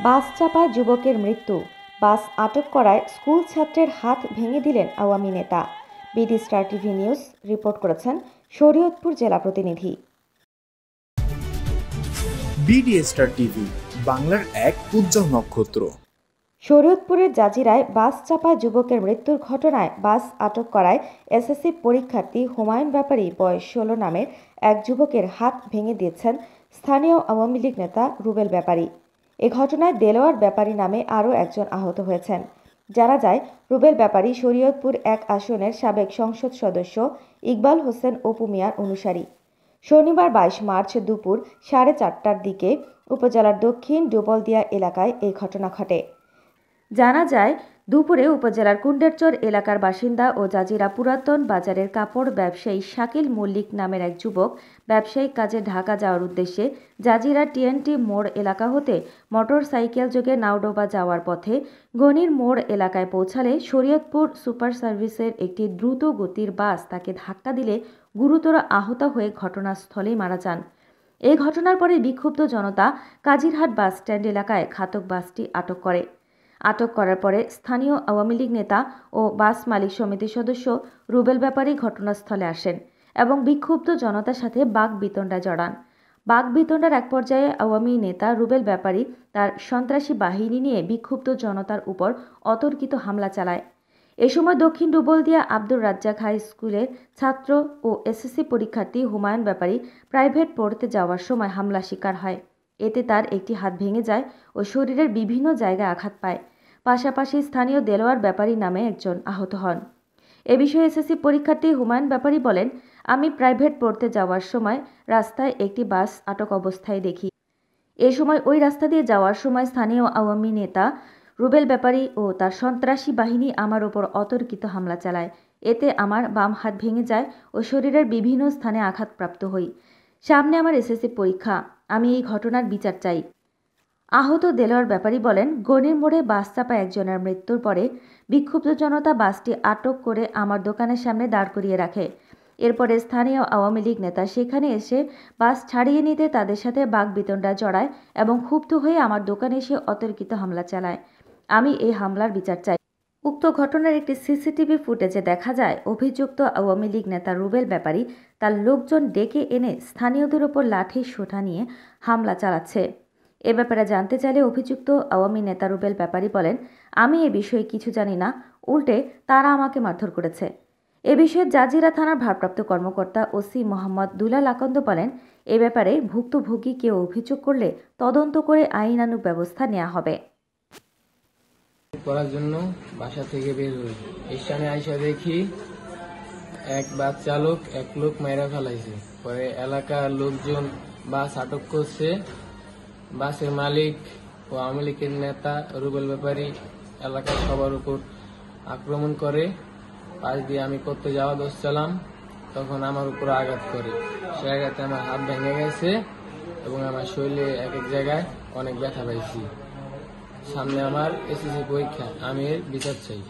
বাস চাপায় যুবকের মৃত্যু। বাস আটক করায় স্কুল ছাত্রের হাত ভেঙে দিলেন আওয়ামী নেতা। BD star TV news report করেছেন শরীয়তপুর জেলা প্রতিনিধি। বিডি স্টার টিভি, বাংলার এক উজ্জ্বল নক্ষত্র। শরীয়তপুরের জাজিরায় বাস চাপায় যুবকের মৃত্যুর ঘটনায় বাস আটক করায় এসএসসি পরীক্ষার্থী হুমায়ুন ব্যাপারী বয়স 16 নামের এক যুবকের হাত ভেঙে দিয়েছেন স্থানীয় আওয়ামী লীগ নেতা রুবেল ব্যাপারী। এ ঘটনায় দেলোয়ার ব্যাপারী নামে আরও একজন আহত হয়েছেন। জানা যায়, রুবেল ব্যাপারী শরীয়তপুর 1 আসনের সাবেক সংসদ সদস্য ইকবাল হোসেন অপু মিয়ার অনুসারী। শনিবার 22 মার্চ দুপুর 4:30টার দিকে উপজেলার দক্ষিণ ডুবলদিয়া এলাকায় এই ঘটনা ঘটে। জানা যায়, দুপুরে উপজেলার কুন্ডেরচর এলাকার বাসিন্দা ও জাজিরা পুরাতন বাজারের কাপড় ব্যবসায়ী শাকিল মল্লিক নামের এক যুবক ব্যবসায়িক কাজে ঢাকা যাওয়ার উদ্দেশ্যে জাজিরা টিএনটি মোড় এলাকা হতে মোটর সাইকেল যোগে নাওডোবা যাওয়ার পথে গনির মোড় এলাকায় পৌঁছালে শরীয়তপুর সুপার সার্ভিসের একটি দ্রুত গতির বাস তাকে ধাক্কা দিলে গুরুতর আহত হয়ে ঘটনাস্থলেই মারা যান। এই ঘটনার পরে বিক্ষুব্ধ জনতা কাজিরহাট বাস স্ট্যান্ড এলাকায় ঘাতক বাসটি আটক করে। আটক করার পরে স্থানীয় আওয়ামী লীগ নেতা ও বাস মালিক সমিতির সদস্য রুবেল ব্যাপারী ঘটনাস্থলে আসেন এবং বিক্ষুব্ধ জনতার সাথে বাকবিতণ্ডায় জড়ান। বাকবিতণ্ডার এক পর্যায়ে আওয়ামী নেতা রুবেল ব্যাপারী তার সন্ত্রাসী বাহিনী নিয়ে বিক্ষুব্ধ জনতার উপর অতর্কিত হামলা চালায়। এ সময় দক্ষিণ ডুবলদিয়া আব্দুর রাজ্জাক হাই স্কুলের ছাত্র ও এসএসসি পরীক্ষার্থী হুমায়ুন ব্যাপারী প্রাইভেট পড়তে যাওয়ার সময় হামলা শিকার হয়। এতে তার একটি হাত ভেঙে যায় ও শরীরের বিভিন্ন জায়গায় আঘাত পায়। পাশাপাশি স্থানীয় দেলোয়ার ব্যাপারী নামে একজন আহত হন। এ বিষয়ে এসএসসি পরীক্ষার্থী হুমায়ুন ব্যাপারী বলেন, আমি প্রাইভেট পড়তে যাওয়ার সময় রাস্তায় একটি বাস আটক অবস্থায় দেখি। এ সময় ওই রাস্তা দিয়ে যাওয়ার সময় স্থানীয় আওয়ামী নেতা রুবেল ব্যাপারী ও তার সন্ত্রাসী বাহিনী আমার ওপর অতর্কিত হামলা চালায়। এতে আমার বাম হাত ভেঙে যায় ও শরীরের বিভিন্ন স্থানে আঘাতপ্রাপ্ত হই। সামনে আমার এসএসসি পরীক্ষা, আমি এই ঘটনার বিচার চাই। আহত দেলোয়ার ব্যাপারী বলেন, গনির মোড়ে বাস চাপা একজনের মৃত্যুর পরে বিক্ষুব্ধ জনতা বাসটি আটক করে আমার দোকানের সামনে দাঁড় করিয়ে রাখে। এরপরে স্থানীয় আওয়ামী লীগ নেতা সেখানে এসে বাস ছাড়িয়ে নিতে তাদের সাথে বাকবিতণ্ডায় জড়ায় এবং ক্ষুব্ধ হয়ে আমার দোকানে এসে অতর্কিত হামলা চালায়। আমি এই হামলার বিচার চাই। উক্ত ঘটনার একটি সিসিটিভি ফুটেজে দেখা যায়, অভিযুক্ত আওয়ামী লীগ নেতা রুবেল ব্যাপারী তার লোকজন ডেকে এনে স্থানীয়দের ওপর লাঠি সোঁটা নিয়ে হামলা চালাচ্ছে। এ ব্যাপারে জানতে চাইলে অভিযুক্ত আওয়ামী নেতা রুবেল ব্যাপারী বলেন, আমি এ বিষয়ে কিছু জানি না, উল্টে তারা আমাকে মারধর করেছে। এ বিষয়ে জাজিরা থানার ভারপ্রাপ্ত কর্মকর্তা ওসি মোহাম্মদ দুলাল আকন্দ বলেন, এ ব্যাপারে ভুক্তভোগী কেউ অভিযোগ করলে তদন্ত করে আইনানুগ ব্যবস্থা নেওয়া হবে। করার জন্য বাসা থেকে বের হই, স্টেশনে আইসা দেখি এক বাস চালক এক লোক মাইরা ফেলাইছে। পরে এলাকার লোকজন বাস আটক করছে। বাসের মালিক ও আওয়ামী লীগের নেতা রুবেল ব্যাপারী এলাকার সবার উপর আক্রমণ করে। পাশ দিয়ে আমি করতে যাওয়া দোষালাম, তখন আমার উপর আঘাত করে। সে আঘাতে আমার হাত ভেঙে গেছে এবং আমার শরীরে এক এক জায়গায় অনেক ব্যথা পাইছি। সামনে আমার এসএসসি পরীক্ষা, আমি এর বিচার চাই।